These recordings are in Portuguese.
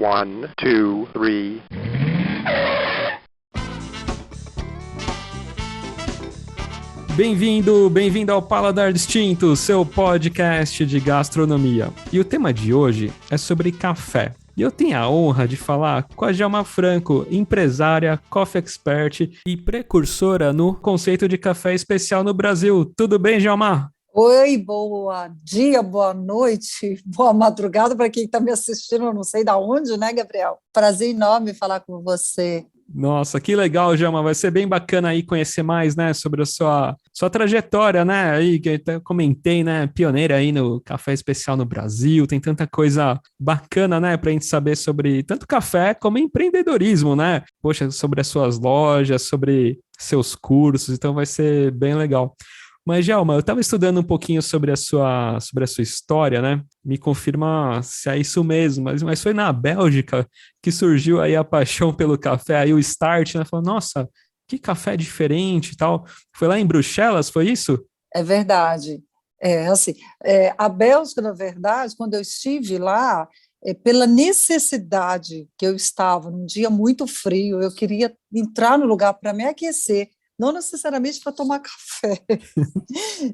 One, two, three. Bem-vindo ao Paladar Distinto, seu podcast de gastronomia. E o tema de hoje é sobre café. E eu tenho a honra de falar com a Djalma Franco, empresária, coffee expert e precursora no conceito de café especial no Brasil. Tudo bem, Djalma? Oi, boa dia, boa noite, boa madrugada para quem está me assistindo, eu não sei de onde, né, Gabriel? Prazer enorme falar com você. Nossa, que legal, Djalma. Vai ser bem bacana aí conhecer mais, né, sobre a sua trajetória, né, aí que eu até comentei, né, pioneira aí no café especial no Brasil. Tem tanta coisa bacana, né, pra gente saber sobre tanto café como empreendedorismo, né? Poxa, sobre as suas lojas, sobre seus cursos, então vai ser bem legal. Mas, Djalma, eu estava estudando um pouquinho sobre a sua história, né? Me confirma se é isso mesmo, mas foi na Bélgica que surgiu aí a paixão pelo café, aí o start, né? Falou, nossa, que café diferente e tal. Foi lá em Bruxelas, foi isso? É verdade. A Bélgica, na verdade, quando eu estive lá, pela necessidade que eu estava, num dia muito frio, eu queria entrar no lugar para me aquecer, não necessariamente para tomar café.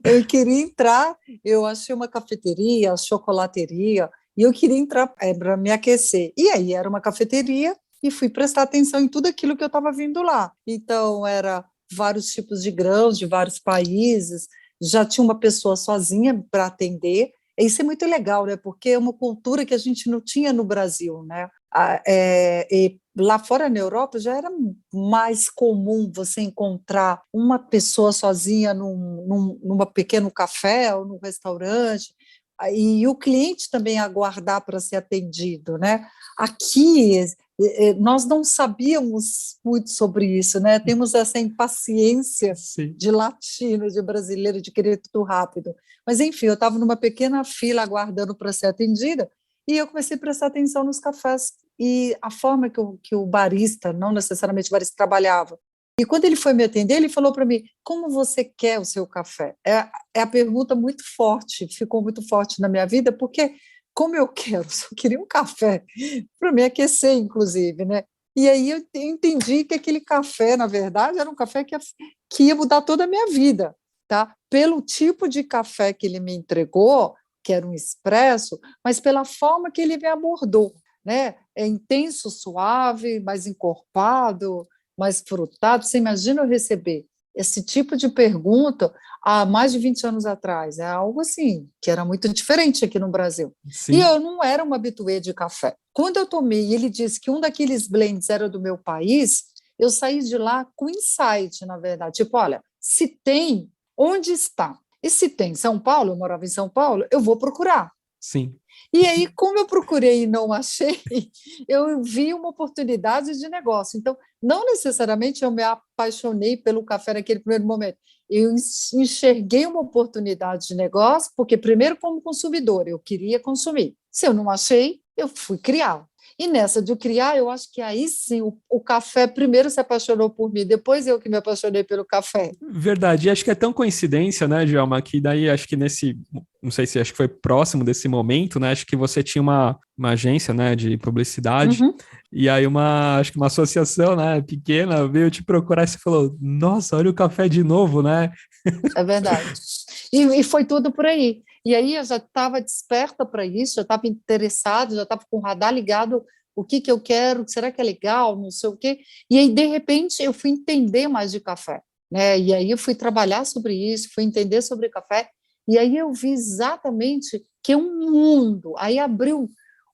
Eu queria entrar, eu achei uma cafeteria, chocolateria, e eu queria entrar para me aquecer. E aí era uma cafeteria e fui prestar atenção em tudo aquilo que eu estava vindo lá. Então, era vários tipos de grãos de vários países, já tinha uma pessoa sozinha para atender. Isso é muito legal, né? Porque é uma cultura que a gente não tinha no Brasil, né? E lá fora na Europa já era mais comum você encontrar uma pessoa sozinha num pequeno café ou num restaurante, e o cliente também aguardar para ser atendido, né? Aqui nós não sabíamos muito sobre isso, né? Temos essa impaciência Sim. de latino, de brasileiro, de querer tudo rápido. Mas, enfim, eu estava numa pequena fila aguardando para ser atendida, e eu comecei a prestar atenção nos cafés e a forma que o barista, não necessariamente o barista, trabalhava. E quando ele foi me atender, ele falou para mim, como você quer o seu café? É a pergunta muito forte, ficou muito forte na minha vida, porque como eu quero, eu queria um café para me aquecer, inclusive, né? E aí eu entendi que aquele café, na verdade, era um café que ia mudar toda a minha vida, tá? Pelo tipo de café que ele me entregou, que era um expresso, mas pela forma que ele me abordou, né? É intenso, suave, mais encorpado, mais frutado. Você imagina eu receber esse tipo de pergunta há mais de 20 anos atrás? É algo assim, que era muito diferente aqui no Brasil. E Sim. eu não era uma habituê de café. Quando eu tomei e ele disse que um daqueles blends era do meu país, eu saí de lá com insight, na verdade. Tipo, olha, se tem, onde está? E se tem em São Paulo, eu morava em São Paulo, eu vou procurar. Sim. E aí, como eu procurei e não achei, eu vi uma oportunidade de negócio. Então, não necessariamente eu me apaixonei pelo café naquele primeiro momento. Eu enxerguei uma oportunidade de negócio, porque, primeiro, como consumidor, eu queria consumir. Se eu não achei, eu fui criar. E nessa de criar, eu acho que aí sim o café primeiro se apaixonou por mim, depois eu que me apaixonei pelo café. Verdade, e acho que é tão coincidência, né, Djalma, que daí acho que não sei se acho que foi próximo desse momento, né, acho que você tinha uma agência, né, de publicidade, Uhum, e aí acho que uma associação, né, pequena veio te procurar e você falou, nossa, olha o café de novo, né? é verdade. E foi tudo por aí. E aí eu já estava desperta para isso, já estava interessada, já estava com o radar ligado, o que eu quero, será que é legal, não sei o quê. E aí, de repente, eu fui entender mais de café, né? E aí eu fui trabalhar sobre isso, fui entender sobre café, e aí eu vi exatamente que um mundo, aí abriu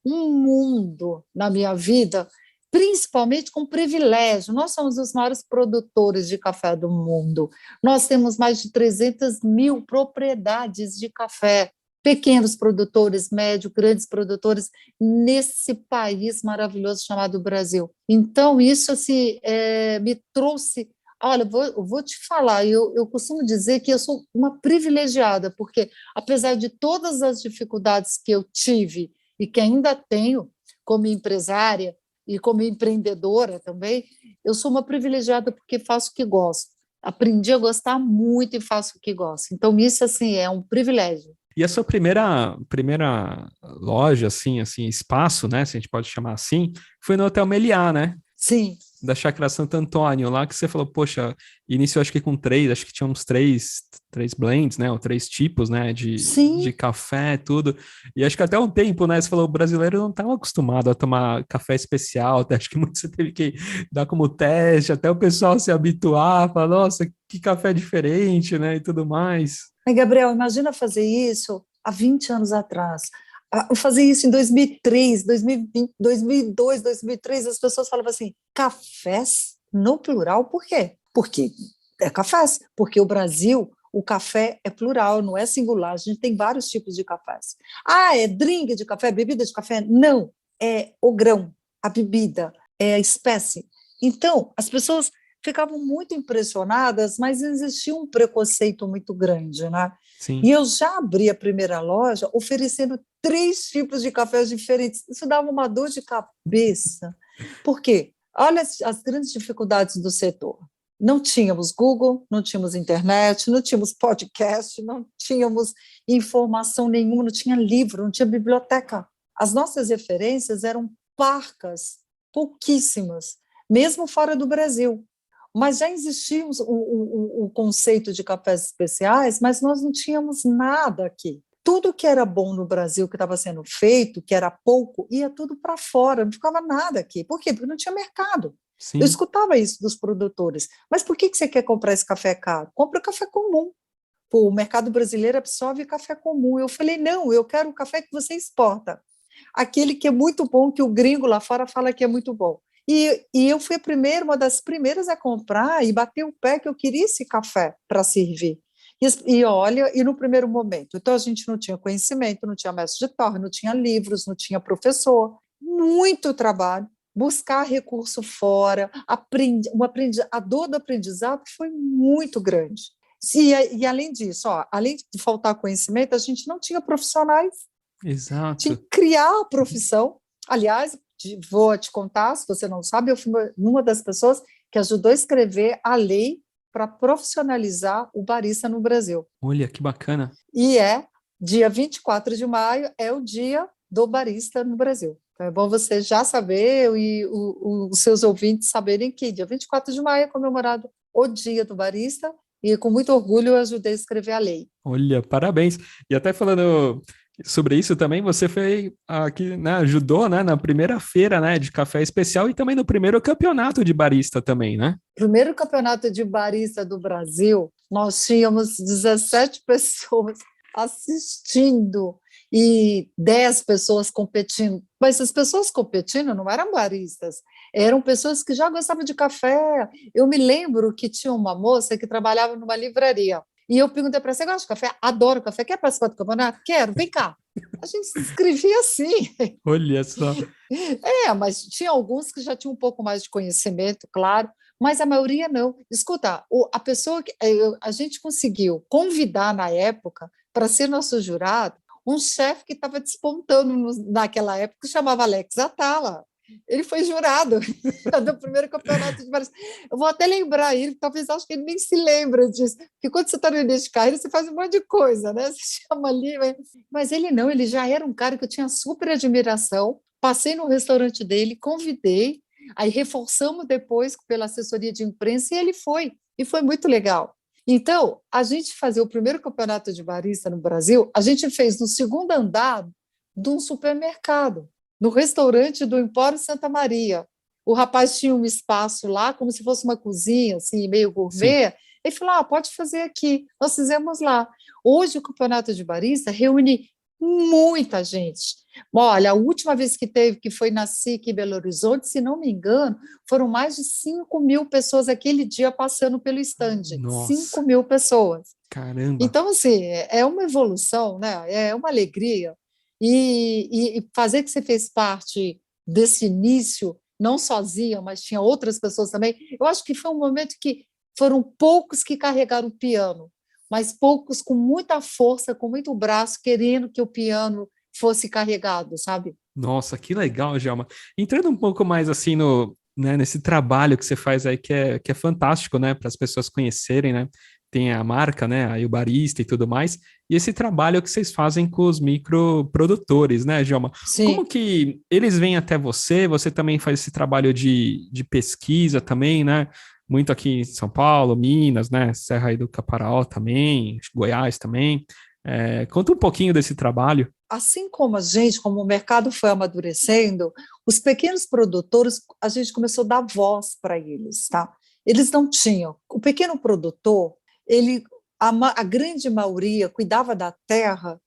um mundo na minha vida, principalmente com privilégio. Nós somos os maiores produtores de café do mundo. Nós temos mais de 300 mil propriedades de café, pequenos produtores, médios, grandes produtores, nesse país maravilhoso chamado Brasil. Então, isso assim, me trouxe. Olha, eu vou te falar, eu costumo dizer que eu sou uma privilegiada, porque apesar de todas as dificuldades que eu tive e que ainda tenho como empresária e como empreendedora também, eu sou uma privilegiada porque faço o que gosto. Aprendi a gostar muito e faço o que gosto. Então, isso assim é um privilégio. E a sua primeira loja, assim, espaço, né, se a gente pode chamar assim, foi no Hotel Meliá, né? Sim, Da Chácara Santo Antônio, lá que você falou, poxa, iniciou acho que com três, acho que tinha uns três blends, né, ou três tipos, né, de sim. café, tudo, e acho que até um tempo, né, você falou, o brasileiro não estava acostumado a tomar café especial, até acho que muito você teve que dar como teste, até o pessoal se habituar, falar, nossa, que café diferente, né, e tudo mais. Mas, Gabriel, imagina fazer isso há 20 anos atrás. Eu fazia isso em 2003, 2020, 2002, 2003, as pessoas falavam assim, cafés no plural, por quê? Porque é cafés, porque o Brasil, o café é plural, não é singular, a gente tem vários tipos de cafés. Ah, é drink de café, bebida de café? Não, é o grão, a bebida, é a espécie. Então, as pessoas ficavam muito impressionadas, mas existia um preconceito muito grande, né? E Sim, eu já abri a primeira loja oferecendo 3 tipos de cafés diferentes. Isso dava uma dor de cabeça. Por quê? Olha as grandes dificuldades do setor. Não tínhamos Google, não tínhamos internet, não tínhamos podcast, não tínhamos informação nenhuma, não tinha livro, não tinha biblioteca. As nossas referências eram parcas, pouquíssimas, mesmo fora do Brasil. Mas já existia o conceito de cafés especiais, mas nós não tínhamos nada aqui. Tudo que era bom no Brasil, que estava sendo feito, que era pouco, ia tudo para fora, não ficava nada aqui. Por quê? Porque não tinha mercado. Eu sim, escutava isso dos produtores. Mas por que você quer comprar esse café caro? Compra o café comum. Pô, o mercado brasileiro absorve café comum. Eu falei, não, eu quero o café que você exporta. Aquele que é muito bom, que o gringo lá fora fala que é muito bom. E eu fui uma das primeiras a comprar e bater o pé que eu queria esse café para servir. E olha, e no primeiro momento, então a gente não tinha conhecimento, não tinha mestre de torre, não tinha livros, não tinha professor, muito trabalho, buscar recurso fora, a dor do aprendizado foi muito grande. E além disso, ó, além de faltar conhecimento, a gente não tinha profissionais, tinha exato. que criar a profissão. Aliás, vou te contar, se você não sabe, eu fui uma das pessoas que ajudou a escrever a lei para profissionalizar o barista no Brasil. Olha, que bacana. E dia 24 de maio, é o dia do barista no Brasil. Então é bom você já saber e os seus ouvintes saberem que dia 24 de maio é comemorado o dia do barista e com muito orgulho eu ajudei a escrever a lei. Olha, parabéns. E até falando sobre isso também, você foi aqui, né, ajudou, né, na primeira feira, né, de café especial e também no primeiro campeonato de barista também, né? Primeiro campeonato de barista do Brasil, nós tínhamos 17 pessoas assistindo e 10 pessoas competindo. Mas as pessoas competindo não eram baristas, eram pessoas que já gostavam de café. Eu me lembro que tinha uma moça que trabalhava numa livraria. E eu perguntei para ela: você gosta de café? Adoro café. Quer participar do campeonato? Quero, vem cá. A gente se inscrevia assim. Olha só. Mas tinha alguns que já tinham um pouco mais de conhecimento, claro, mas a maioria não. Escuta, a pessoa que a gente conseguiu convidar na época para ser nosso jurado um chefe que estava despontando naquela época, que chamava Alex Atala. Ele foi jurado do primeiro campeonato de barista. Eu vou até lembrar ele, talvez acho que ele nem se lembra disso, porque quando você está no início de carreira, você faz um monte de coisa, né? Você chama ali, mas ele não, ele já era um cara que eu tinha super admiração. Passei no restaurante dele, convidei, aí reforçamos depois pela assessoria de imprensa e ele foi, e foi muito legal. Então, a gente fazia o primeiro campeonato de barista no Brasil, a gente fez no segundo andar de um supermercado, no restaurante do Empório Santa Maria. O rapaz tinha um espaço lá, como se fosse uma cozinha, assim, meio Sim. gourmet. Ele falou: pode fazer aqui. Nós fizemos lá. Hoje, o campeonato de barista reúne muita gente. Olha, a última vez que teve, que foi na SIC Belo Horizonte, se não me engano, foram mais de 5.000 pessoas aquele dia passando pelo estande. Nossa, 5.000 pessoas. caramba. Então, assim, é uma evolução, né? É uma alegria. E fazer que você fez parte desse início, não sozinha, mas tinha outras pessoas também, eu acho que foi um momento que foram poucos que carregaram o piano, mas poucos com muita força, com muito braço, querendo que o piano fosse carregado, sabe? Nossa, que legal, Djalma. Entrando um pouco mais assim no, né, nesse trabalho que você faz aí, que é fantástico, né, para as pessoas conhecerem, né? tem a marca, né? Aí o barista e tudo mais. E esse trabalho que vocês fazem com os microprodutores, né, Djalma? Como Sim. que eles vêm até você? Você também faz esse trabalho de pesquisa também, né? Muito aqui em São Paulo, Minas, né? Serra aí do Caparaó também, Goiás também. Conta um pouquinho desse trabalho. Assim como a gente, como o mercado foi amadurecendo, os pequenos produtores, a gente começou a dar voz para eles, tá? Eles não tinham. O pequeno produtor, ele, a grande maioria cuidava da terra,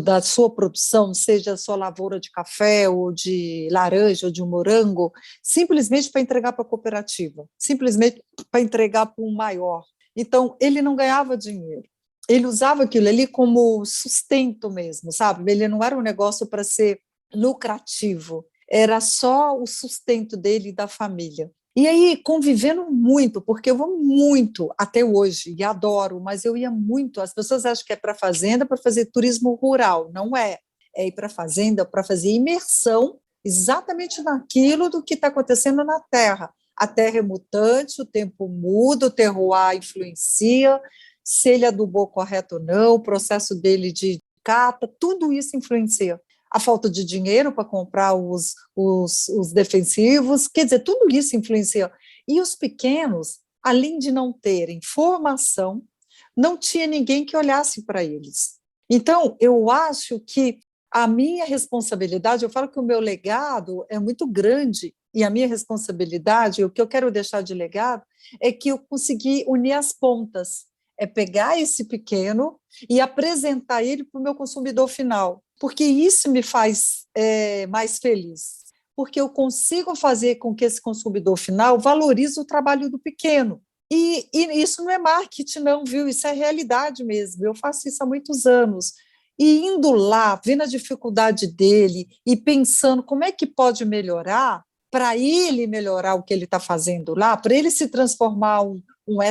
da sua produção, seja a sua lavoura de café ou de laranja ou de morango, simplesmente para entregar para a cooperativa, simplesmente para entregar para um maior. Então, ele não ganhava dinheiro. Ele usava aquilo ali como sustento mesmo, sabe? Ele não era um negócio para ser lucrativo, era só o sustento dele e da família. E aí, convivendo muito, porque eu vou muito até hoje, e adoro, mas eu ia muito. As pessoas acham que é para fazenda, para fazer turismo rural. Não é. É ir para fazenda para fazer imersão exatamente naquilo do que está acontecendo na terra. A terra é mutante, o tempo muda, o terroir influencia, se ele adubou correto ou não, o processo dele de cata, tudo isso influencia. A falta de dinheiro para comprar os defensivos, quer dizer, tudo isso influencia. E os pequenos, além de não terem formação, não tinha ninguém que olhasse para eles. Então, eu acho que a minha responsabilidade, eu falo que o meu legado é muito grande, e a minha responsabilidade, o que eu quero deixar de legado, é que eu consegui unir as pontas, é pegar esse pequeno e apresentar ele para o meu consumidor final, porque isso me faz mais feliz, porque eu consigo fazer com que esse consumidor final valorize o trabalho do pequeno. E isso não é marketing, não, viu? Isso é realidade mesmo. Eu faço isso há muitos anos. E indo lá, vendo a dificuldade dele e pensando como é que pode melhorar, para ele melhorar o que ele está fazendo lá, para ele se transformar um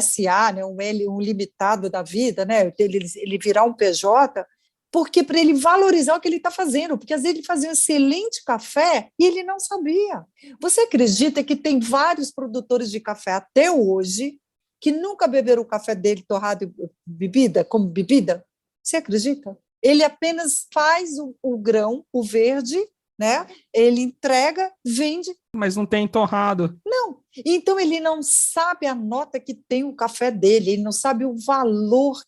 SA, né, um limitado da vida, né, ele virar um PJ, porque para ele valorizar o que ele está fazendo, porque às vezes ele fazia um excelente café e ele não sabia. Você acredita que tem vários produtores de café até hoje que nunca beberam o café dele torrado como bebida? Você acredita? Ele apenas faz o grão, o verde, né? Ele entrega, vende. Mas não tem torrado. Não. Então ele não sabe a nota que tem o café dele, ele não sabe o valor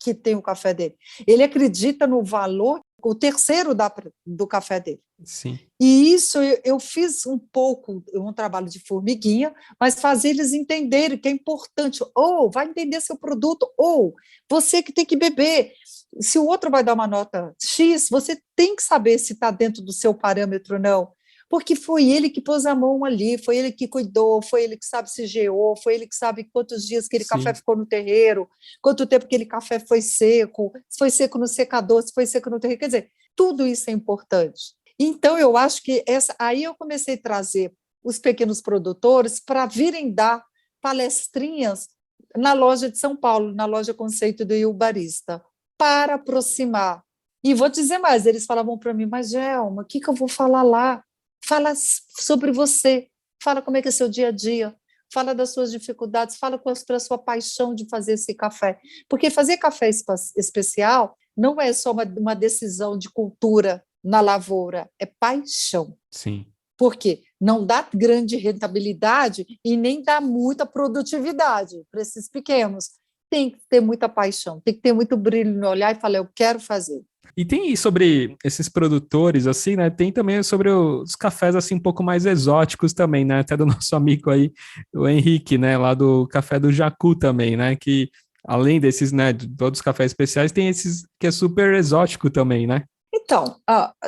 que tem o café dele. Ele acredita no valor, o terceiro do café dele. Sim. E isso eu fiz um trabalho de formiguinha, mas fazer eles entenderem que é importante. Ou vai entender seu produto, ou você que tem que beber. Se o outro vai dar uma nota X, você tem que saber se está dentro do seu parâmetro ou não, porque foi ele que pôs a mão ali, foi ele que cuidou, foi ele que sabe se geou, foi ele que sabe quantos dias aquele café ficou no terreiro, quanto tempo aquele café foi seco, se foi seco no secador, se foi seco no terreiro, quer dizer, tudo isso é importante. Então, eu acho que aí eu comecei a trazer os pequenos produtores para virem dar palestrinhas na loja de São Paulo, na loja Conceito do Barista, para aproximar. E vou dizer mais, eles falavam para mim, mas Gelma, o que eu vou falar lá? Fala sobre você, fala como é que é seu dia a dia, fala das suas dificuldades, fala qual é a sua paixão de fazer esse café. Porque fazer café especial não é só uma decisão de cultura na lavoura, é paixão. Sim. Porque não dá grande rentabilidade e nem dá muita produtividade para esses pequenos. Tem que ter muita paixão, tem que ter muito brilho no olhar e falar, eu quero fazer. E tem sobre esses produtores, assim, né? Tem também sobre os cafés, assim, um pouco mais exóticos também, né? Até do nosso amigo aí, o Henrique, né? Lá do Café do Jacu também, né? Que além desses, né? De todos os cafés especiais, tem esses que é super exótico também, né? Então,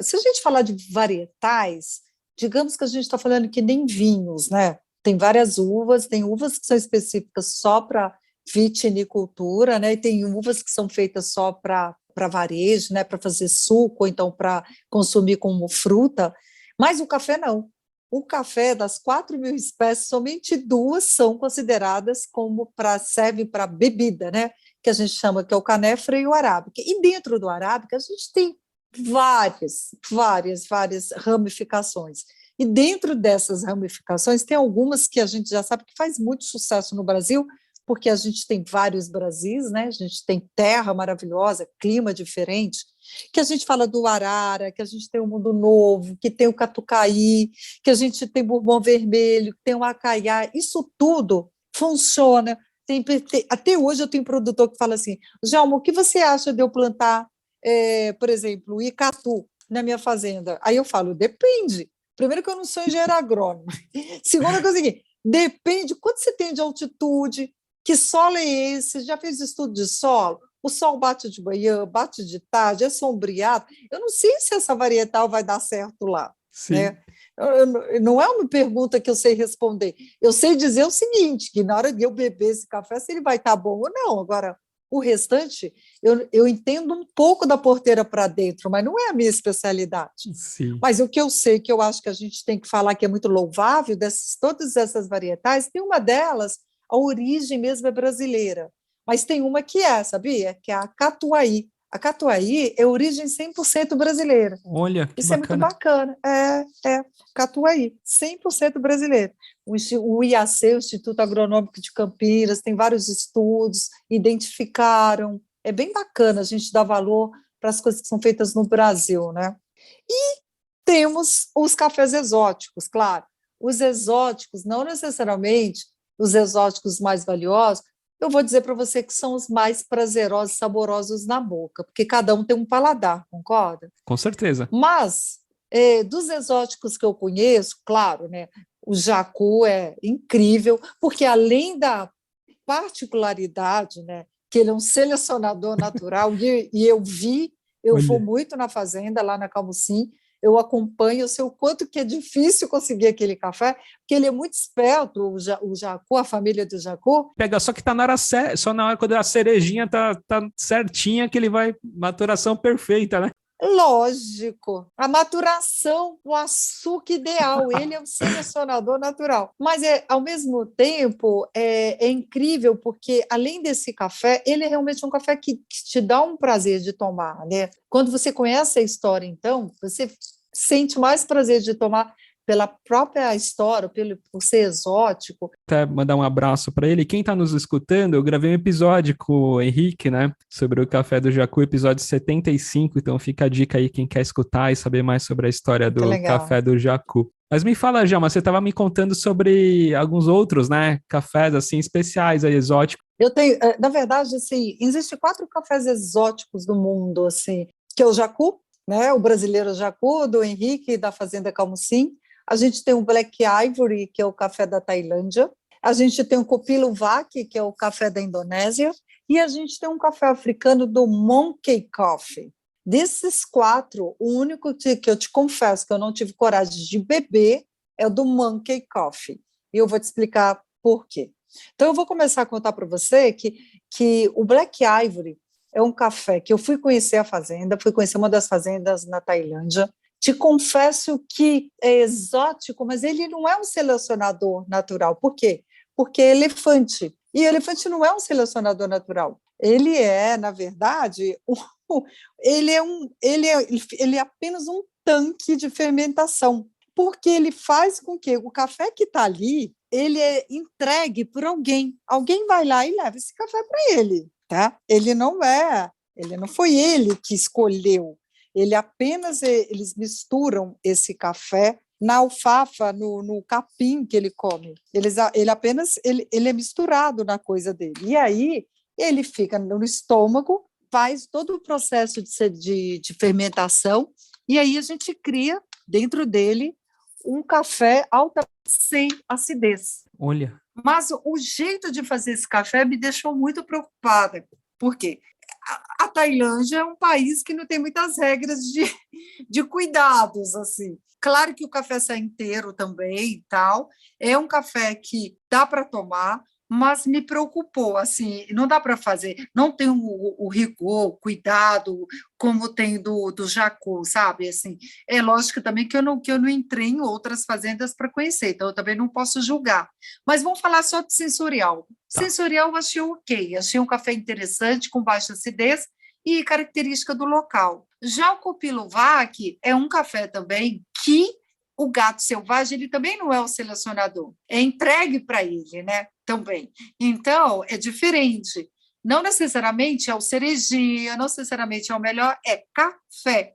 se a gente falar de varietais, digamos que a gente está falando que nem vinhos, né? Tem várias uvas, tem uvas que são específicas só para vitinicultura, né? E tem uvas que são feitas só para varejo, né? Para fazer suco, ou então para consumir como fruta. Mas o café não. O café, das 4.000 espécies, somente 2 são consideradas como servem para bebida, né? Que a gente chama que é o canéfora e o arábica. E dentro do arábica a gente tem várias ramificações. E dentro dessas ramificações tem algumas que a gente já sabe que faz muito sucesso no Brasil, porque a gente tem vários Brasis, né? A gente tem terra maravilhosa, clima diferente, que a gente fala do arara, que a gente tem o Mundo Novo, que tem o catucaí, que a gente tem bourbon vermelho, que tem o acaiá, isso tudo funciona. Até hoje eu tenho produtor que fala assim, Djalma, o que você acha de eu plantar, por exemplo, o icatu na minha fazenda? Aí eu falo, depende. Primeiro que eu não sou engenheiro agrônomo. Segunda coisa é que depende quanto você tem de altitude, que solo é esse, já fez estudo de solo? O sol bate de manhã, bate de tarde, é sombreado. Eu não sei se essa varietal vai dar certo lá. Sim. Né? Não é uma pergunta que eu sei responder. Eu sei dizer o seguinte, que na hora de eu beber esse café, se ele vai estar bom ou não. Agora, o restante, eu entendo um pouco da porteira para dentro, mas não é a minha especialidade. Sim. Mas o que eu sei, que eu acho que a gente tem que falar que é muito louvável, todas essas varietais, tem uma delas, a origem mesmo é brasileira, mas tem uma que sabia? Que é a Catuai. A Catuai é origem 100% brasileira. Olha, que Isso é muito bacana. bacana. Catuai, 100% brasileiro. O IAC, o Instituto Agronômico de Campinas, tem vários estudos, identificaram. É bem bacana a gente dar valor para as coisas que são feitas no Brasil, né? E temos os cafés exóticos, claro. Os exóticos, não necessariamente os exóticos mais valiosos, eu vou dizer para você que são os mais prazerosos, saborosos na boca, porque cada um tem um paladar, concorda? Com certeza. Mas, dos exóticos que eu conheço, claro, né, o jacu é incrível, porque além da particularidade, né, que ele é um selecionador natural, e eu vou Olha. muito na fazenda, lá na Camusim, eu acompanho, eu sei o quanto que é difícil conseguir aquele café, porque ele é muito esperto, o jacu, a família do jacu. Pega, só que tá na hora só na hora quando a cerejinha tá certinha que ele vai, maturação perfeita, né? Lógico, a maturação, o açúcar ideal, ele é um selecionador natural. Mas, ao mesmo tempo, é incrível, porque, além desse café, ele é realmente um café que te dá um prazer de tomar, né? Quando você conhece a história, então, você sente mais prazer de tomar pela própria história, por ser exótico. Até mandar um abraço para ele. Quem está nos escutando, eu gravei um episódio com o Henrique, né, sobre o Café do Jacu, episódio 75, então fica a dica aí quem quer escutar e saber mais sobre a história Muito do legal. Café do Jacu. Mas me fala, Djalma, você estava me contando sobre alguns outros, né, cafés assim especiais aí, exóticos. Eu tenho, na verdade, assim, existem 4 cafés exóticos do mundo, assim, que é o Jacu, né, o brasileiro Jacu, do Henrique, da Fazenda Camusim. A gente tem o Black Ivory, que é o café da Tailândia. A gente tem o Kopi Luwak, que é o café da Indonésia. E a gente tem um café africano do Monkey Coffee. Desses 4, o único que eu te confesso que eu não tive coragem de beber é o do Monkey Coffee. E eu vou te explicar por quê. Então, eu vou começar a contar para você que o Black Ivory é um café que eu fui conhecer a fazenda, fui conhecer uma das fazendas na Tailândia. Te confesso que é exótico, mas ele não é um selecionador natural. Por quê? Porque é elefante. E elefante não é um selecionador natural. Ele é, na verdade, ele é apenas um tanque de fermentação, porque ele faz com que o café que está ali, ele é entregue por alguém. Alguém vai lá e leva esse café para ele, tá? Ele não foi ele que escolheu. Eles misturam esse café na alfafa, no capim que ele come. Ele é misturado na coisa dele. E aí ele fica no estômago, faz todo o processo de fermentação, e aí a gente cria dentro dele um café altamente sem acidez. Olha. Mas o jeito de fazer esse café me deixou muito preocupada. Por quê? A Tailândia é um país que não tem muitas regras de cuidados, assim. Claro que o café sai inteiro também e tal. É um café que dá para tomar, mas me preocupou, assim, não dá para fazer, não tem o rigor, o cuidado, como tem do jacu, sabe? Assim, é lógico também que eu não entrei em outras fazendas para conhecer, então eu também não posso julgar. Mas vamos falar só de sensorial. Tá. Sensorial eu achei ok, achei um café interessante, com baixa acidez e característica do local. Já o Kopi Luwak é um café também que o gato selvagem, ele também não é o selecionador, é entregue para ele, né? Também. Então, é diferente. Não necessariamente é o cerejinha, não necessariamente é o melhor, é café,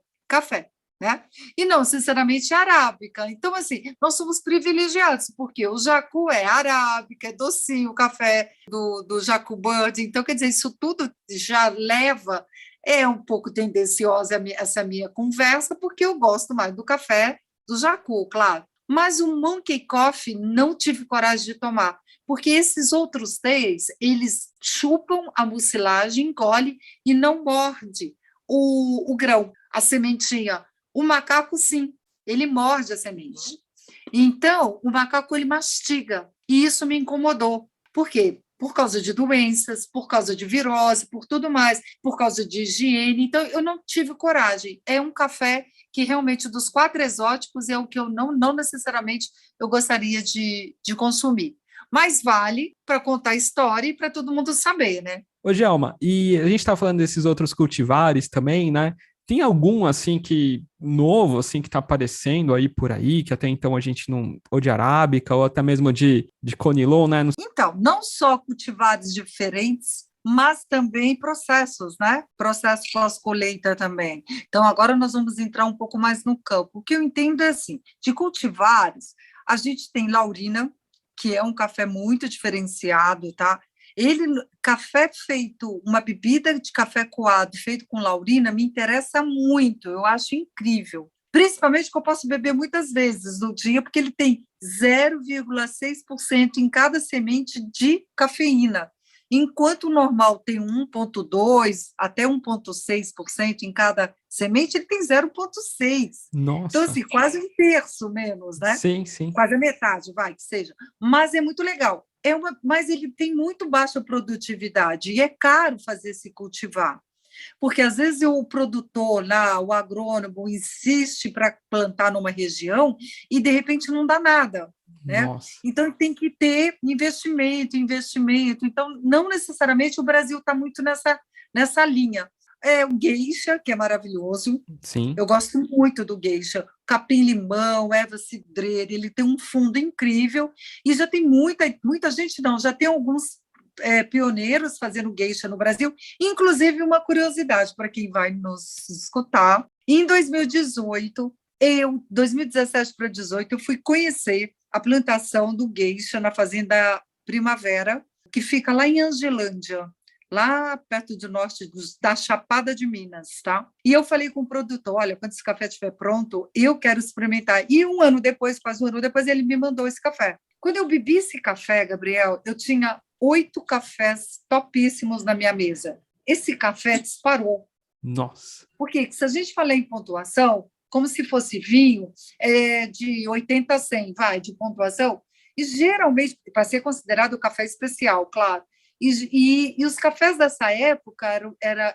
né? E não necessariamente arábica. Então, assim, nós somos privilegiados, porque o jacu é arábica, é docinho, o café do Jacu Bird. Então, quer dizer, isso tudo já leva. É um pouco tendenciosa essa minha conversa, porque eu gosto mais do café do Jacu, claro. Mas o Monkey Coffee não tive coragem de tomar, porque esses outros teas, eles chupam a mucilagem, engole e não morde o grão, a sementinha. O macaco, sim, ele morde a semente. Então, o macaco, ele mastiga, e isso me incomodou. Por quê? Por causa de doenças, por causa de virose, por tudo mais, por causa de higiene. Então, eu não tive coragem. É um café que realmente, dos 4 exóticos, é o que eu não necessariamente eu gostaria de consumir. Mas vale para contar a história e para todo mundo saber, né? Ô, Gelma, e a gente tá falando desses outros cultivares também, né? Tem algum, assim, que novo, assim, que tá aparecendo aí por aí, que até então a gente não... Ou de arábica, ou até mesmo de conilon, né? Então, não só cultivares diferentes, mas também processos, né? Processo pós-colheita também. Então, agora nós vamos entrar um pouco mais no campo. O que eu entendo é assim, de cultivares, a gente tem Laurina, que é um café muito diferenciado, tá? Café feito, uma bebida de café coado feito com Laurina me interessa muito, eu acho incrível. Principalmente que eu posso beber muitas vezes no dia, porque ele tem 0,6% em cada semente de cafeína, enquanto o normal tem 1,2% até 1,6% em cada semente, ele tem 0,6%. Então, Nossa. assim, quase um terço menos, né? Sim, sim. Quase a metade, vai, que seja. Mas é muito legal. Mas ele tem muito baixa produtividade e é caro fazer se cultivar. Porque às vezes o produtor lá, o agrônomo, insiste para plantar numa região e de repente não dá nada, né? Nossa. Então tem que ter investimento. Então, não necessariamente o Brasil está muito nessa linha. É o geisha, que é maravilhoso. Sim. Eu gosto muito do geisha. Capim-limão, erva cidreira, ele tem um fundo incrível e já tem muita gente, não, já tem alguns pioneiros fazendo geisha no Brasil, inclusive uma curiosidade para quem vai nos escutar. Em 2018, 2017 para 2018, eu fui conhecer a plantação do geisha na Fazenda Primavera, que fica lá em Angelândia, lá perto do norte da Chapada de Minas, tá? E eu falei com o produtor, olha, quando esse café estiver pronto, eu quero experimentar. E um ano depois, quase um ano depois, ele me mandou esse café. Quando eu bebi esse café, Gabriel, eu tinha 8 cafés topíssimos na minha mesa. Esse café disparou. Nossa. Porque se a gente falar em pontuação, como se fosse vinho, de 80 a 100, vai, de pontuação, e geralmente, para ser considerado café especial, claro, e os cafés dessa época,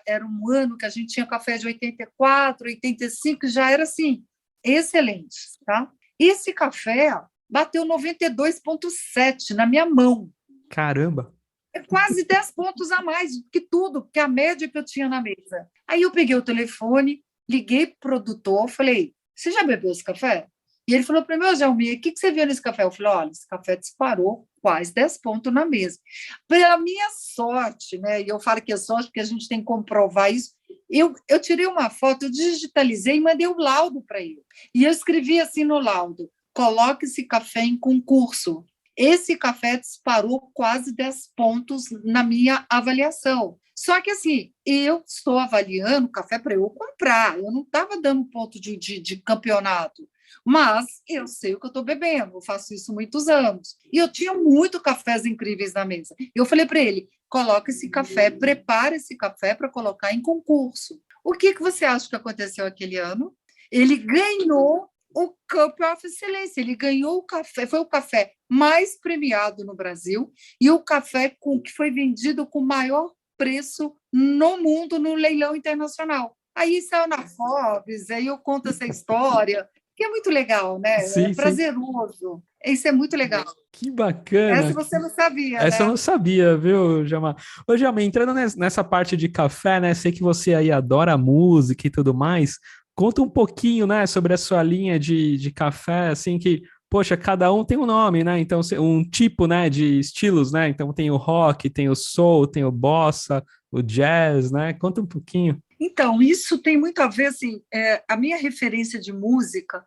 era um ano que a gente tinha café de 84, 85, já era assim, excelente, tá? Esse café bateu 92,7 na minha mão. Caramba! É quase 10 pontos a mais que tudo, que a média que eu tinha na mesa. Aí eu peguei o telefone, liguei para o produtor, falei, você já bebeu esse café? E ele falou para mim, Jalmir, o que você viu nesse café? Eu falei, olha, esse café disparou quase 10 pontos na mesa. Pela minha sorte, né? E eu falo que é sorte porque a gente tem que comprovar isso, eu tirei uma foto, eu digitalizei e mandei o laudo para ele. E eu escrevi assim no laudo, coloque esse café em concurso. Esse café disparou quase 10 pontos na minha avaliação. Só que, assim, eu estou avaliando o café para eu comprar, eu não estava dando ponto de campeonato, mas eu sei o que eu estou bebendo, eu faço isso há muitos anos. E eu tinha muito cafés incríveis na mesa. Eu falei para ele, coloca esse café, prepara esse café para colocar em concurso. O que você acha que aconteceu aquele ano? Ele ganhou o Cup of Excellence, ele ganhou o café, foi o café mais premiado no Brasil e o café que foi vendido com maior preço no mundo no leilão internacional. Aí saiu na Forbes, aí eu conto essa história, que é muito legal, né? Sim, é prazeroso. Isso é muito legal. Que bacana. Essa você não sabia, Essa né? eu não sabia, viu, Jamar? Ô, Jamar, entrando nessa parte de café, né? Sei que você aí adora música e tudo mais. Conta um pouquinho, né, sobre a sua linha de café, assim, que, poxa, cada um tem um nome, né? Então, um tipo, né, de estilos, né? Então, tem o rock, tem o soul, tem o bossa, o jazz, né? Conta um pouquinho. Então, isso tem muito a ver, assim, a minha referência de música,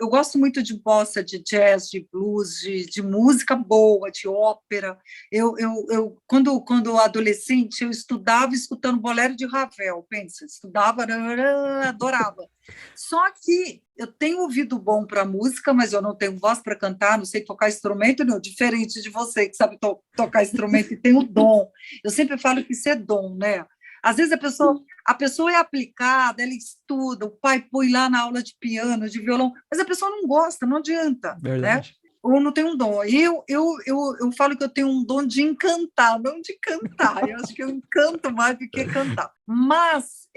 eu gosto muito de bossa, de jazz, de blues, de música boa, de ópera. Quando adolescente, eu estudava escutando bolero de Ravel, pensa, estudava, adorava. Só que eu tenho ouvido bom para música, mas eu não tenho voz para cantar, não sei tocar instrumento, não, diferente de você que sabe tocar instrumento e tem o dom. Eu sempre falo que isso é dom, né? Às vezes a pessoa é aplicada, ela estuda, o pai põe lá na aula de piano, de violão, mas a pessoa não gosta, não adianta, né? Verdade. Ou não tem um dom. Eu falo que eu tenho um dom de encantar, não de cantar. Eu acho que eu encanto mais do que cantar. Mas,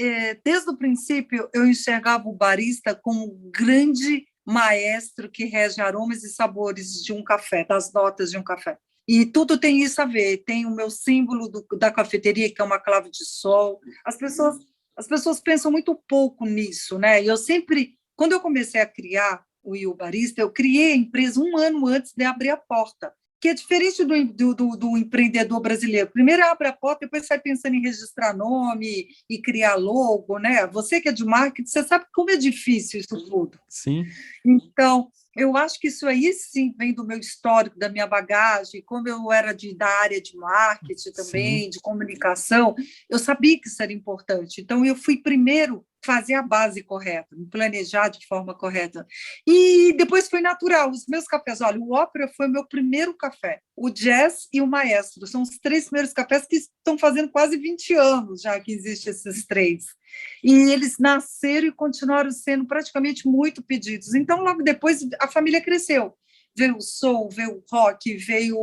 desde o princípio, eu enxergava o barista como um grande maestro que rege aromas e sabores de um café, das notas de um café. E tudo tem isso a ver. Tem o meu símbolo da cafeteria, que é uma clave de sol. As pessoas pensam muito pouco nisso, né? E eu sempre, quando eu comecei a criar o Will Barista, eu criei a empresa um ano antes de abrir a porta, que é diferente do empreendedor brasileiro. Primeiro abre a porta, depois sai pensando em registrar nome e criar logo, né? Você que é de marketing, você sabe como é difícil isso tudo. Sim. Então, eu acho que isso aí sim vem do meu histórico, da minha bagagem, como eu era da área de marketing também, Sim. de comunicação, eu sabia que isso era importante. Então, eu fui primeiro fazer a base correta, me planejar de forma correta. E depois foi natural. Os meus cafés, olha, o Ópera foi o meu primeiro café, o Jazz e o Maestro, são os 3 primeiros cafés que estão fazendo quase 20 anos já que existem esses 3. E eles nasceram e continuaram sendo praticamente muito pedidos. Então, logo depois, a família cresceu. Veio o soul, veio o rock, veio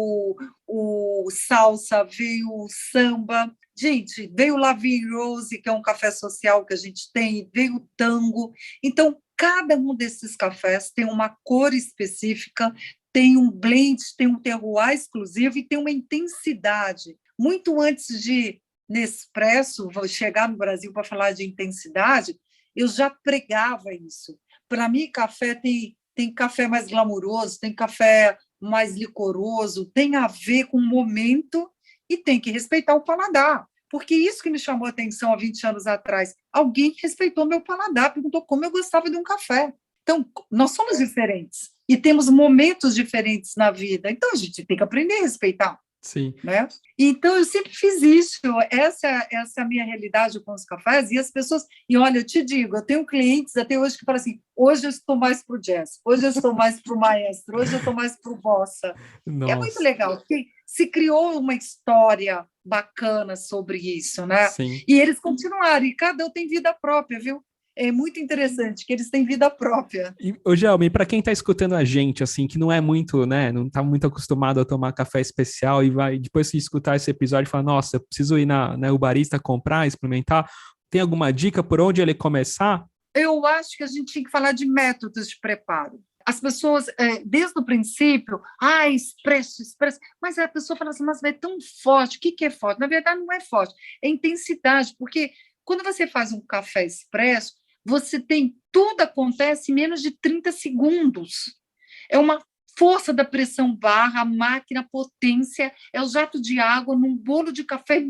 o salsa, veio o samba. Gente, veio o La Vie Rose, que é um café social que a gente tem, veio o tango. Então, cada um desses cafés tem uma cor específica, tem um blend, tem um terroir exclusivo e tem uma intensidade. Muito antes de Nespresso, vou chegar no Brasil para falar de intensidade, eu já pregava isso. Para mim, café tem café mais glamuroso, tem café mais licoroso, tem a ver com o momento e tem que respeitar o paladar. Porque isso que me chamou a atenção há 20 anos atrás. Alguém respeitou meu paladar, perguntou como eu gostava de um café. Então, nós somos diferentes e temos momentos diferentes na vida. Então, a gente tem que aprender a respeitar. Sim. Né? Então, eu sempre fiz isso. Essa é a minha realidade com os cafés. E as pessoas... E, olha, eu te digo, eu tenho clientes até hoje que falam assim, hoje eu estou mais para o jazz, hoje eu estou mais para o maestro, hoje eu estou mais para o bossa. É muito Nossa. legal, porque se criou uma história bacana sobre isso, né? Sim. E eles continuaram, e cada um tem vida própria, viu? É muito interessante que eles têm vida própria. E, ô, Gelmi, para quem está escutando a gente, assim, que não é muito, né, não está muito acostumado a tomar café especial e vai depois de escutar esse episódio fala, nossa, eu preciso ir na o barista comprar, experimentar, tem alguma dica por onde ele começar? Eu acho que a gente tinha que falar de métodos de preparo. As pessoas, desde o princípio, expresso, mas a pessoa fala assim, mas é tão forte, o que é forte? Na verdade, não é forte, é intensidade, porque quando você faz um café expresso, tudo acontece em menos de 30 segundos. É uma força da pressão barra, a máquina, a potência, é o jato de água num bolo de café,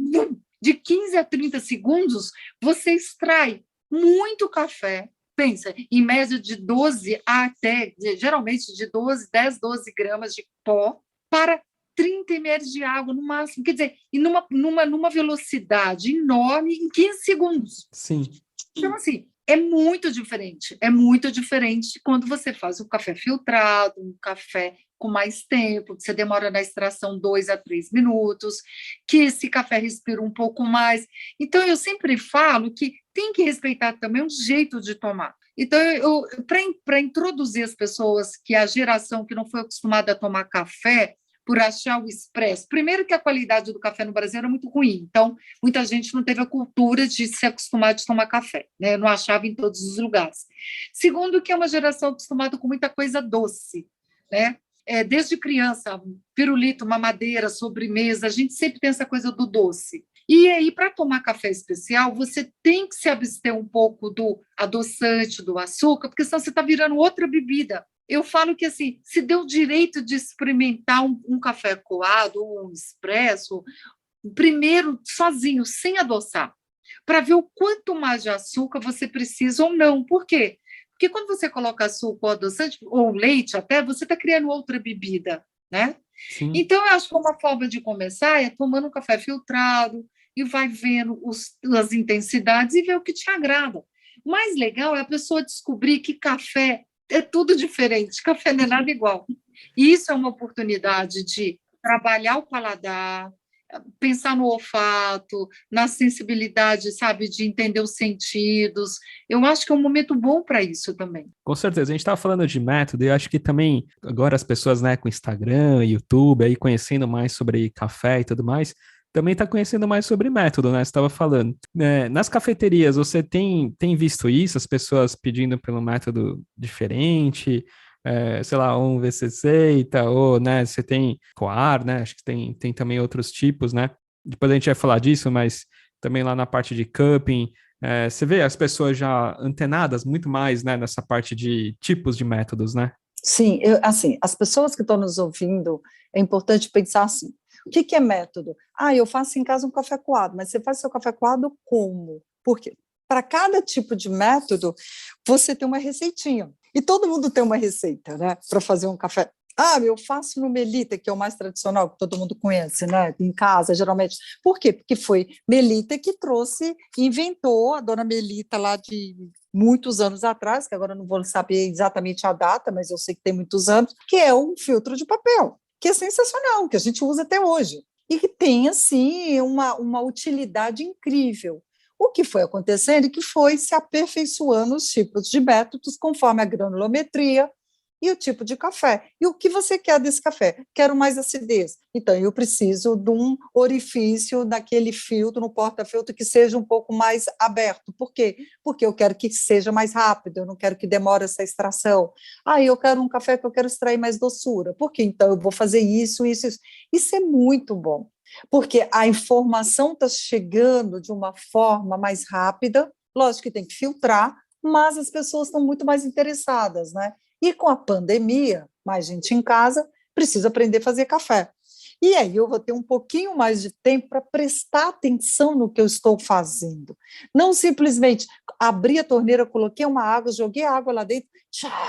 de 15 a 30 segundos, você extrai muito café, pensa, em média de 12 até, geralmente de 10, 12 gramas de pó para 30 ml de água no máximo, quer dizer, e numa velocidade enorme em 15 segundos. Sim. Então, assim, é muito diferente quando você faz um café filtrado, um café com mais tempo, que você demora na extração 2 a 3 minutos, que esse café respira um pouco mais. Então, eu sempre falo que tem que respeitar também o jeito de tomar. Então, para introduzir as pessoas, que a geração que não foi acostumada a tomar café, por achar o expresso. Primeiro que a qualidade do café no Brasil era muito ruim, então muita gente não teve a cultura de se acostumar de tomar café, né? Não achava em todos os lugares. Segundo que é uma geração acostumada com muita coisa doce, né? desde criança, pirulito, mamadeira, sobremesa, a gente sempre tem essa coisa do doce. E aí, para tomar café especial, você tem que se abster um pouco do adoçante, do açúcar, porque senão você está virando outra bebida. Eu falo que, assim, se deu o direito de experimentar um café coado ou um expresso, primeiro sozinho, sem adoçar, para ver o quanto mais de açúcar você precisa ou não. Por quê? Porque quando você coloca açúcar ou adoçante, ou leite até, você está criando outra bebida, né? Sim. Então, eu acho que uma forma de começar é tomando um café filtrado e vai vendo as intensidades e ver o que te agrada. O mais legal é a pessoa descobrir que café é tudo diferente, café não é nada igual. E isso é uma oportunidade de trabalhar o paladar, pensar no olfato, na sensibilidade, sabe, de entender os sentidos. Eu acho que é um momento bom para isso também. Com certeza, a gente estava falando de método, e eu acho que também agora as pessoas, né, com Instagram, YouTube, aí conhecendo mais sobre café e tudo mais, também está conhecendo mais sobre método, né? Você estava falando. Nas cafeterias, você tem visto isso, as pessoas pedindo pelo método diferente, sei lá, um V60, ou, né, você tem coar, né? Acho que tem também outros tipos, né? Depois a gente vai falar disso, mas também lá na parte de cupping. Você vê as pessoas já antenadas muito mais, né, nessa parte de tipos de métodos, né? Sim, assim, as pessoas que estão nos ouvindo, é importante pensar assim, o que é método? Eu faço em casa um café coado, mas você faz seu café coado como? Por quê? Para cada tipo de método, você tem uma receitinha. E todo mundo tem uma receita, né, para fazer um café. Eu faço no Melita, que é o mais tradicional, que todo mundo conhece, né? Em casa, geralmente. Por quê? Porque foi Melita que trouxe, inventou, a dona Melita lá de muitos anos atrás, que agora não vou saber exatamente a data, mas eu sei que tem muitos anos, que é um filtro de papel, que é sensacional, que a gente usa até hoje. E que tem, assim, uma utilidade incrível. O que foi acontecendo e que foi se aperfeiçoando os tipos de métodos conforme a granulometria e o tipo de café. E o que você quer desse café? Quero mais acidez. Então, eu preciso de um orifício naquele filtro, no porta-filtro, que seja um pouco mais aberto. Por quê? Porque eu quero que seja mais rápido, eu não quero que demore essa extração. Eu quero um café que eu quero extrair mais doçura. Por quê? Então, eu vou fazer isso, isso, isso. Isso é muito bom, porque a informação está chegando de uma forma mais rápida, lógico que tem que filtrar, mas as pessoas estão muito mais interessadas, né? E com a pandemia, mais gente em casa, precisa aprender a fazer café. E aí eu vou ter um pouquinho mais de tempo para prestar atenção no que eu estou fazendo. Não simplesmente abri a torneira, coloquei uma água, joguei a água lá dentro,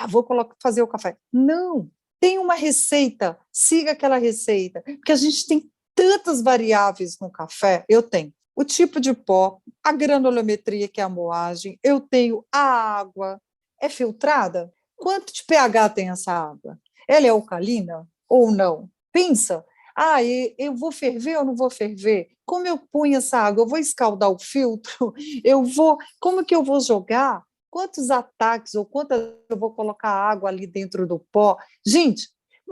vou fazer o café. Não, tem uma receita, siga aquela receita, porque a gente tem tantas variáveis no café. Eu tenho o tipo de pó, a granulometria, que é a moagem, eu tenho a água, é filtrada? Quanto de pH tem essa água? Ela é alcalina ou não? Pensa, eu vou ferver ou não vou ferver? Como eu ponho essa água? Eu vou escaldar o filtro? Como que eu vou jogar? Quantos ataques ou quantas eu vou colocar água ali dentro do pó? Gente,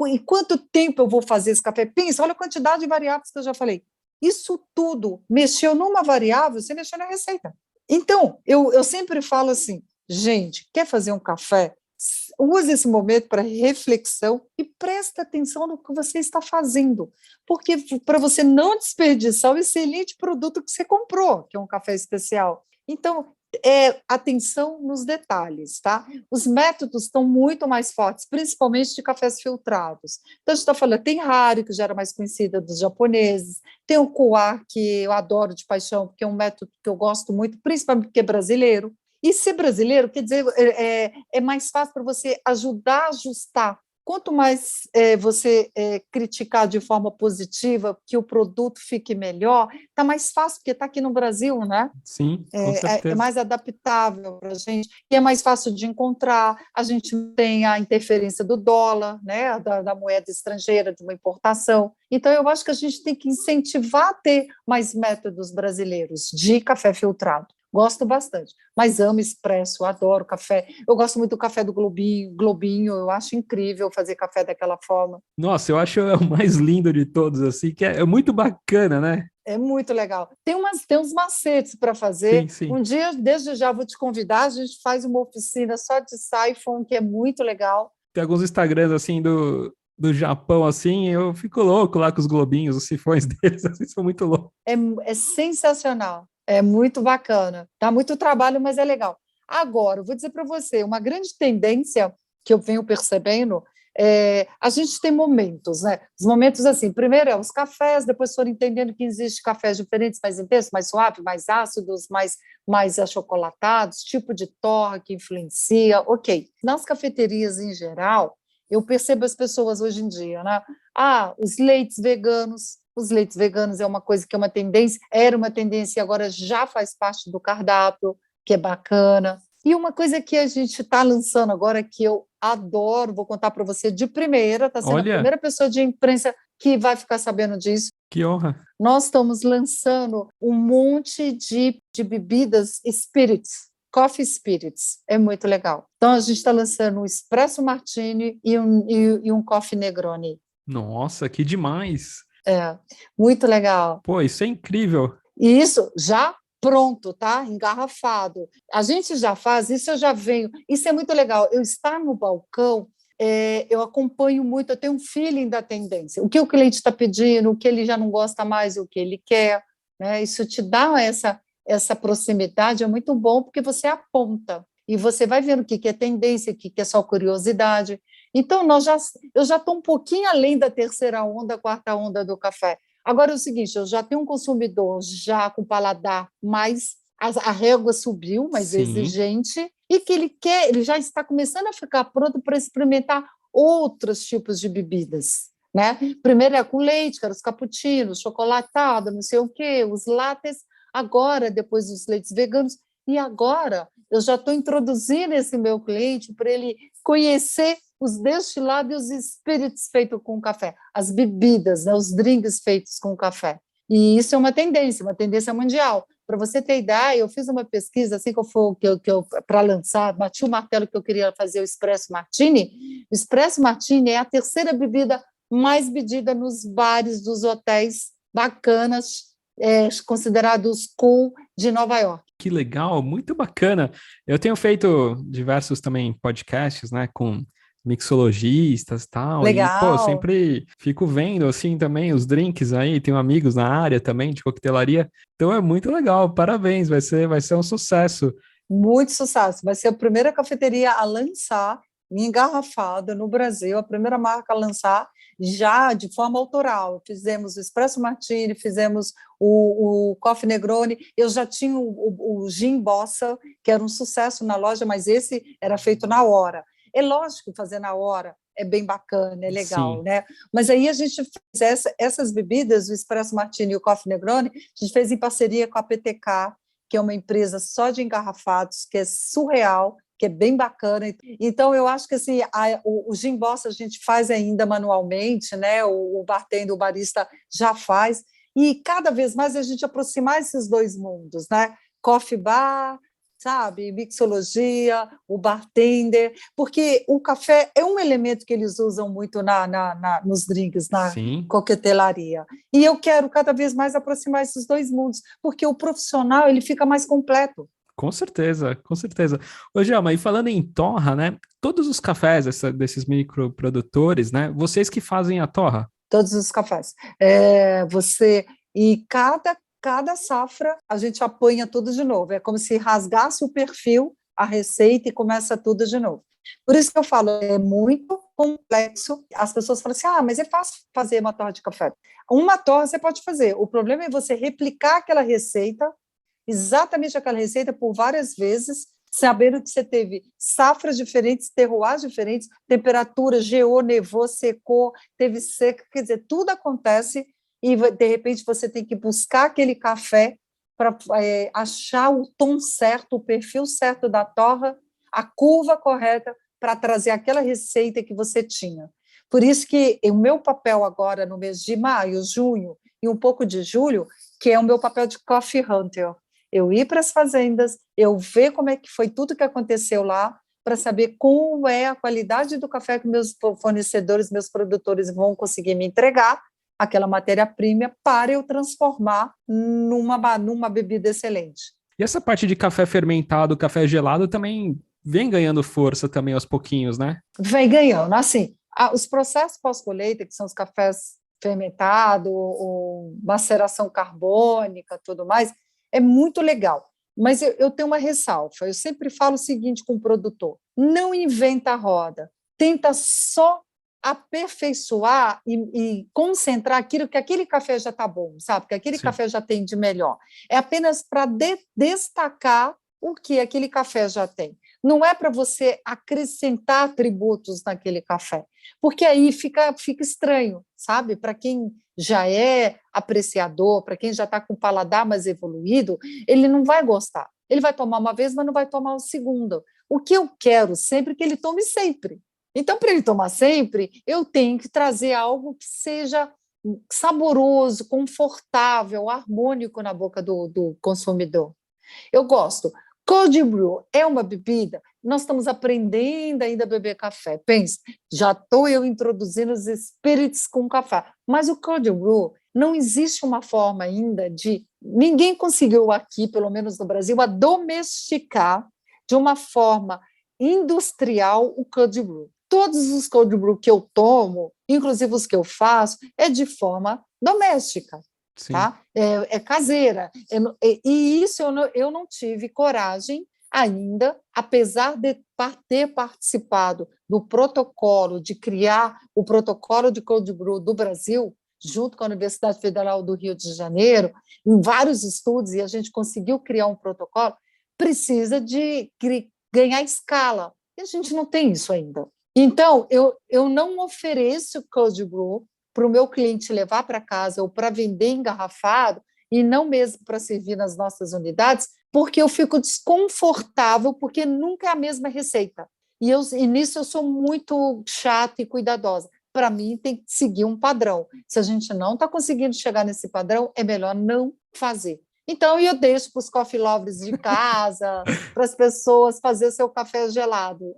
e quanto tempo eu vou fazer esse café? Pensa, olha a quantidade de variáveis que eu já falei. Isso tudo mexeu numa variável, você mexeu na receita. Então, eu sempre falo assim, gente, quer fazer um café? Use esse momento para reflexão e presta atenção no que você está fazendo, porque para você não desperdiçar o excelente produto que você comprou, que é um café especial. Então, atenção nos detalhes, tá? Os métodos estão muito mais fortes, principalmente de cafés filtrados. Então, a gente está falando, tem Haru, que já era mais conhecida dos japoneses, tem o Coar, que eu adoro de paixão, porque é um método que eu gosto muito, principalmente porque é brasileiro. E ser brasileiro, quer dizer, é mais fácil para você ajudar a ajustar. Quanto mais você criticar de forma positiva, que o produto fique melhor, está mais fácil, porque está aqui no Brasil, né? Sim, com certeza. É mais adaptável para a gente, e é mais fácil de encontrar. A gente não tem a interferência do dólar, né? Da moeda estrangeira, de uma importação. Então, eu acho que a gente tem que incentivar a ter mais métodos brasileiros de café filtrado. Gosto bastante, mas amo expresso, adoro café. Eu gosto muito do café do Globinho, eu acho incrível fazer café daquela forma. Nossa, eu acho o mais lindo de todos, assim, que é muito bacana, né? É muito legal. Tem uns macetes para fazer. Sim, sim. Um dia, desde já, vou te convidar, a gente faz uma oficina só de siphon, que é muito legal. Tem alguns Instagrams, assim, do Japão, assim, eu fico louco lá com os globinhos, os sifões deles, assim, são muito loucos. É sensacional, é muito bacana. Dá muito trabalho, mas é legal. Agora, eu vou dizer para você, uma grande tendência que eu venho percebendo a gente tem momentos, né? Os momentos assim, primeiro os cafés, depois foram entendendo que existem cafés diferentes, mais intensos, mais suaves, mais ácidos, mais achocolatados, tipo de torra que influencia, ok. Nas cafeterias em geral, eu percebo as pessoas hoje em dia, né? Os leites veganos é uma coisa que é uma tendência, era uma tendência e agora já faz parte do cardápio, que é bacana. E uma coisa que a gente está lançando agora, que eu adoro, vou contar para você de primeira, está sendo a Olha, primeira pessoa de imprensa que vai ficar sabendo disso. que honra. Nós estamos lançando um monte de bebidas spirits, coffee spirits, é muito legal. Então, a gente está lançando um espresso martini e um coffee negroni. Nossa, que demais. É, muito legal. Pô, isso é incrível. E isso já pronto, tá? Engarrafado. A gente já faz, isso eu já venho. Isso é muito legal. Eu estar no balcão, eu acompanho muito, eu tenho um feeling da tendência. O que o cliente está pedindo, o que ele já não gosta mais, o que ele quer. Né? Isso te dá essa proximidade, é muito bom, porque você aponta. E você vai vendo o que é tendência, o que é só curiosidade. Então, eu já estou um pouquinho além da terceira onda, quarta onda do café. Agora é o seguinte, eu já tenho um consumidor já com paladar mais, a régua subiu, mais Sim. exigente, e que ele já está começando a ficar pronto para experimentar outros tipos de bebidas. Né? Primeiro é com leite, que eram os cappuccinos, chocolatado, não sei o quê, os lattes, agora, depois os leites veganos, e agora eu já estou introduzindo esse meu cliente para ele conhecer os destilados e os spirits feitos com café, as bebidas, né, os drinks feitos com café. E isso é uma tendência mundial. Para você ter ideia, eu fiz uma pesquisa assim que eu para lançar, bati o martelo que eu queria fazer o Espresso Martini. O Espresso Martini é a terceira bebida mais pedida nos bares dos hotéis bacanas, considerados cool de Nova York. Que legal, muito bacana. Eu tenho feito diversos também podcasts, né, com mixologistas e tal, e, pô, Legal. sempre fico vendo, assim, também os drinks aí, tenho amigos na área também de coquetelaria, então é muito legal, parabéns, vai ser um sucesso. Muito sucesso. Vai ser a primeira cafeteria a lançar engarrafada no Brasil, a primeira marca a lançar já de forma autoral. Fizemos o Espresso Martini, fizemos o Coffee Negroni, eu já tinha o Gin Bossa, que era um sucesso na loja, mas esse era feito na hora. É lógico que fazer na hora é bem bacana, é legal, Sim. né? Mas aí a gente fez essas bebidas, o Espresso Martini e o Coffee Negroni, a gente fez em parceria com a PTK, que é uma empresa só de engarrafados, que é surreal, que é bem bacana. Então, eu acho que assim, o gin bossa a gente faz ainda manualmente, né? O bartender, o barista já faz, e cada vez mais a gente aproximar esses dois mundos, né? Coffee bar, sabe? Mixologia, o bartender, porque o café é um elemento que eles usam muito nos drinks, na Sim. coquetelaria. E eu quero cada vez mais aproximar esses dois mundos, porque o profissional ele fica mais completo. Com certeza, com certeza. Ô, Gelma, e falando em torra, né? Todos os cafés desses microprodutores, né? Vocês que fazem a torra? Todos os cafés. E cada safra a gente apanha tudo de novo. É como se rasgasse o perfil, a receita e começa tudo de novo. Por isso que eu falo, é muito complexo. As pessoas falam assim, mas é fácil fazer uma torra de café. Uma torra você pode fazer. O problema é você replicar aquela receita, exatamente aquela receita por várias vezes, sabendo que você teve safras diferentes, terroirs diferentes, temperatura, geou, nevou, secou, teve seca, quer dizer, tudo acontece e, de repente, você tem que buscar aquele café para achar o tom certo, o perfil certo da torra, a curva correta para trazer aquela receita que você tinha. Por isso que o meu papel agora, no mês de maio, junho e um pouco de julho, que é o meu papel de coffee hunter, eu ir para as fazendas, eu ver como é que foi tudo que aconteceu lá, para saber como é a qualidade do café que meus fornecedores, meus produtores vão conseguir me entregar, aquela matéria-prima, para eu transformar numa bebida excelente. E essa parte de café fermentado, café gelado também vem ganhando força também aos pouquinhos, né? Vem ganhando, assim, Os processos pós-colheita, que são os cafés fermentados, ou maceração carbônica, tudo mais, é muito legal. Mas eu tenho uma ressalva. Eu sempre falo o seguinte com o produtor: não inventa a roda, tenta só aperfeiçoar e concentrar aquilo que aquele café já está bom, sabe? Que aquele Sim. café já tem de melhor. É apenas para destacar o que aquele café já tem. Não é para você acrescentar atributos naquele café, porque aí fica estranho, sabe? Para quem já é apreciador, para quem já está com o paladar mais evoluído, ele não vai gostar. Ele vai tomar uma vez, mas não vai tomar o segundo. O que eu quero sempre é que ele tome sempre. Então, para ele tomar sempre, eu tenho que trazer algo que seja saboroso, confortável, harmônico na boca do consumidor. Eu gosto. Cold brew é uma bebida, nós estamos aprendendo ainda a beber café. Pense, já estou eu introduzindo os spirits com café, mas o cold brew não existe uma forma ainda de... Ninguém conseguiu aqui, pelo menos no Brasil, a domesticar de uma forma industrial o cold brew. Todos os cold brew que eu tomo, inclusive os que eu faço, é de forma doméstica. Tá? É caseira. E isso eu não tive coragem ainda, apesar de ter participado do protocolo, de criar o protocolo de cold brew do Brasil, junto com a Universidade Federal do Rio de Janeiro, em vários estudos, e a gente conseguiu criar um protocolo, precisa de ganhar escala. E a gente não tem isso ainda. Então, eu não ofereço cold brew para o meu cliente levar para casa ou para vender engarrafado, e não mesmo para servir nas nossas unidades, porque eu fico desconfortável, porque nunca é a mesma receita. E nisso eu sou muito chata e cuidadosa. Para mim, tem que seguir um padrão. Se a gente não está conseguindo chegar nesse padrão, é melhor não fazer. Então, eu deixo para os coffee lovers de casa, para as pessoas fazer seu café gelado.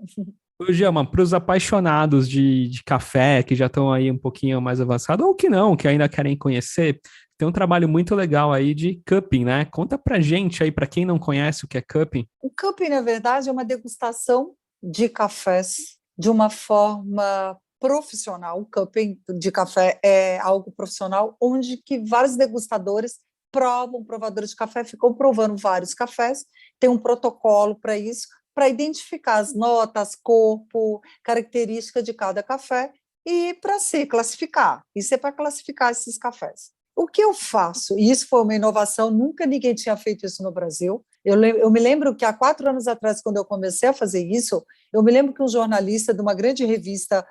Ô, Gelma, para os apaixonados de café, que já estão aí um pouquinho mais avançados, ou que não, que ainda querem conhecer, tem um trabalho muito legal aí de cupping, né? Conta pra gente aí, para quem não conhece o que é cupping. O cupping, na verdade, é uma degustação de cafés de uma forma profissional. O cupping de café é algo profissional, onde que vários degustadores provadores de café, ficam provando vários cafés, tem um protocolo para isso, para identificar as notas, corpo, característica de cada café e para se classificar. Isso é para classificar esses cafés. O que eu faço? E isso foi uma inovação, nunca ninguém tinha feito isso no Brasil. Eu me lembro que há 4 anos atrás, quando eu comecei a fazer isso, eu me lembro que um jornalista de uma grande revista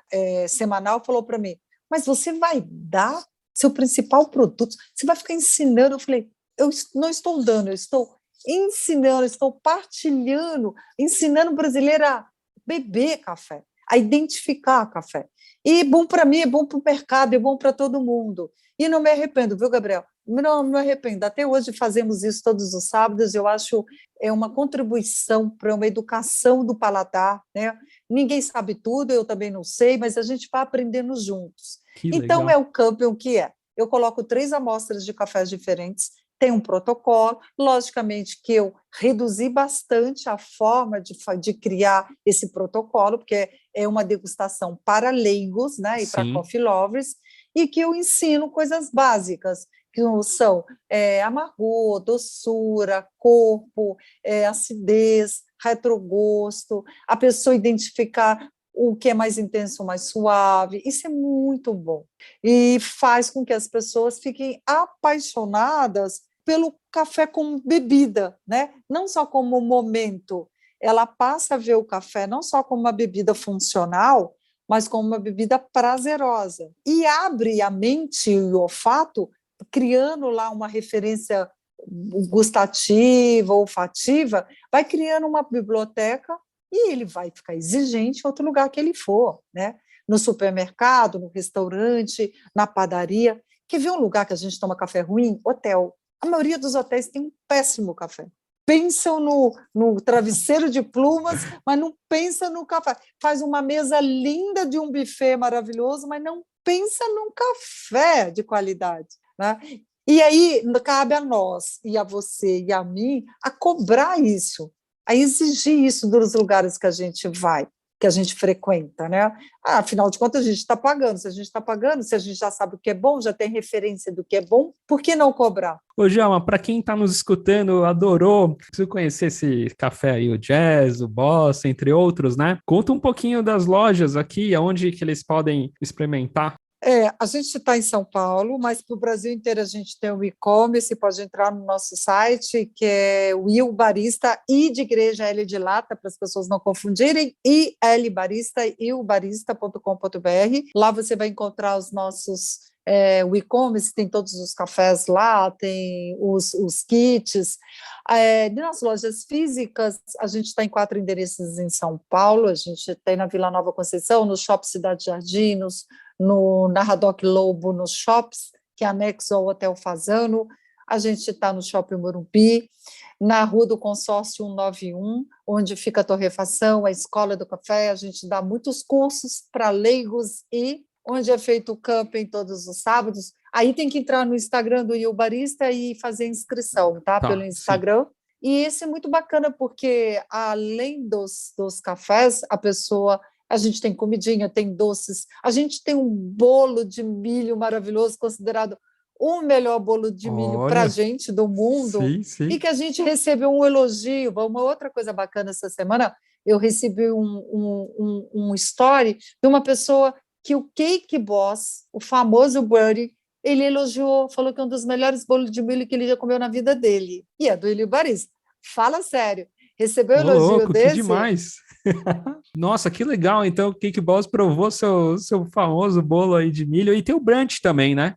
semanal falou para mim: mas você vai dar seu principal produto? Você vai ficar ensinando? Eu falei: eu não estou dando, eu estou ensinando, estou partilhando, ensinando o brasileiro a beber café, a identificar café. E bom para mim, é bom para o mercado, é bom para todo mundo. E não me arrependo, viu, Gabriel? Não me arrependo. Até hoje fazemos isso todos os sábados. Eu acho uma contribuição para uma educação do paladar, né? Ninguém sabe tudo, eu também não sei, mas a gente vai aprendendo juntos. Que Então, legal. o cupping, o que é? Eu coloco 3 amostras de cafés diferentes, tem um protocolo, logicamente que eu reduzi bastante a forma de criar esse protocolo, porque é uma degustação para leigos, né, e para coffee lovers, e que eu ensino coisas básicas, que são amargor, doçura, corpo, acidez, retrogosto, a pessoa identificar o que é mais intenso, mais suave. Isso é muito bom. E faz com que as pessoas fiquem apaixonadas pelo café como bebida, né? Não só como momento. Ela passa a ver o café não só como uma bebida funcional, mas como uma bebida prazerosa. E abre a mente e o olfato, criando lá uma referência gustativa, olfativa, vai criando uma biblioteca e ele vai ficar exigente em outro lugar que ele for, né? No supermercado, no restaurante, na padaria. Quer ver um lugar que a gente toma café ruim? Hotel. A maioria dos hotéis tem um péssimo café. Pensam no travesseiro de plumas, mas não pensa no café. Faz uma mesa linda de um buffet maravilhoso, mas não pensa num café de qualidade, né? E aí cabe a nós, e a você, e a mim, a cobrar isso, a exigir isso dos lugares que a gente vai. que a gente frequenta, né? Afinal de contas, a gente está pagando. Se a gente está pagando, se a gente já sabe o que é bom, já tem referência do que é bom, por que não cobrar? Ô, Djalma, para quem está nos escutando, adorou, preciso conhecer esse café aí, o Jazz, o Boss, entre outros, né? Conta um pouquinho das lojas aqui, aonde que eles podem experimentar. A gente está em São Paulo, mas para o Brasil inteiro a gente tem o e-commerce, pode entrar no nosso site, que é o Il Barista, I de igreja, L de lata, para as pessoas não confundirem, IL Barista, ilbarista.com.br. Lá você vai encontrar os nossos, o e-commerce, tem todos os cafés lá, tem os kits. Nas lojas físicas, a gente está em 4 endereços em São Paulo, a gente tem na Vila Nova Conceição, no Shopping Cidade Jardim, na Haddock Lobo, nos shops, que é anexo ao Hotel Fazano. A gente está no Shopping Morumbi, na Rua do Consórcio 191, onde fica a torrefação, a Escola do Café. A gente dá muitos cursos para leigos e onde é feito o camping todos os sábados. Aí tem que entrar no Instagram do Il Barista e fazer inscrição, tá? Pelo Instagram. Sim. E esse é muito bacana, porque além dos cafés, a gente tem comidinha, tem doces, a gente tem um bolo de milho maravilhoso, considerado o melhor bolo de milho para a gente do mundo, sim. E que a gente recebeu um elogio. Uma outra coisa bacana essa semana, eu recebi um story de uma pessoa que o Cake Boss, o famoso Buddy, ele elogiou, falou que é um dos melhores bolos de milho que ele já comeu na vida dele, e é do Il Barista. Fala sério, recebeu elogio louco, desse? Que demais! Nossa, que legal, então o Cake Boss provou seu famoso bolo aí de milho, e tem o brunch também, né?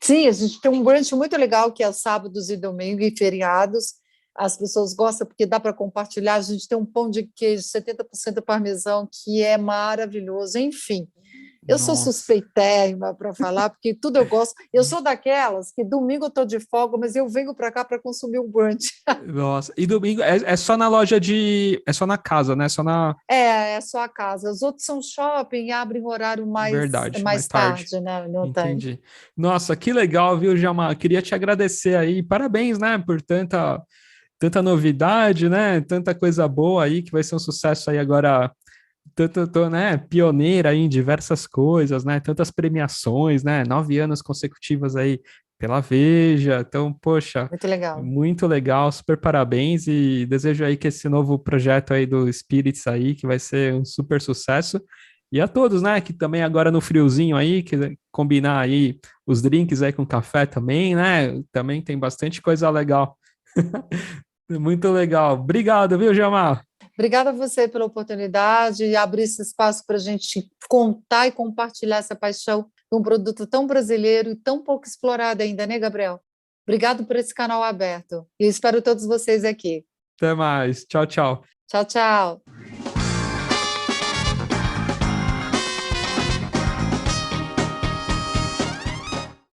Sim, a gente tem um brunch muito legal, que é sábados e domingos e feriados. As pessoas gostam porque dá para compartilhar. A gente tem um pão de queijo 70% parmesão, que é maravilhoso. Enfim, eu sou suspeitérrima para falar, porque tudo eu gosto. Eu sou daquelas que domingo eu estou de folga, mas eu venho para cá para consumir um brunch. Nossa, e domingo é só na loja é só na casa, né? É só a casa. Os outros são shopping e abrem horário mais tarde, né? Não Entendi. tem. Nossa, que legal, viu, Djalma? Queria te agradecer aí. Parabéns, né, por tanta novidade, né? Tanta coisa boa aí, que vai ser um sucesso aí agora. Né, pioneira aí em diversas coisas, né? Tantas premiações, né? 9 anos consecutivos aí pela Veja. Então, poxa, muito legal, super parabéns e desejo aí que esse novo projeto aí do Spirits aí, que vai ser um super sucesso. E a todos, né, que também agora no friozinho aí, que combinar aí os drinks aí com café também, né? Também tem bastante coisa legal. Muito legal. Obrigado, viu, Djalma? Obrigada a você pela oportunidade e abrir esse espaço para a gente contar e compartilhar essa paixão de um produto tão brasileiro e tão pouco explorado ainda, né, Gabriel? Obrigado por esse canal aberto. E eu espero todos vocês aqui. Até mais. Tchau, tchau. Tchau, tchau.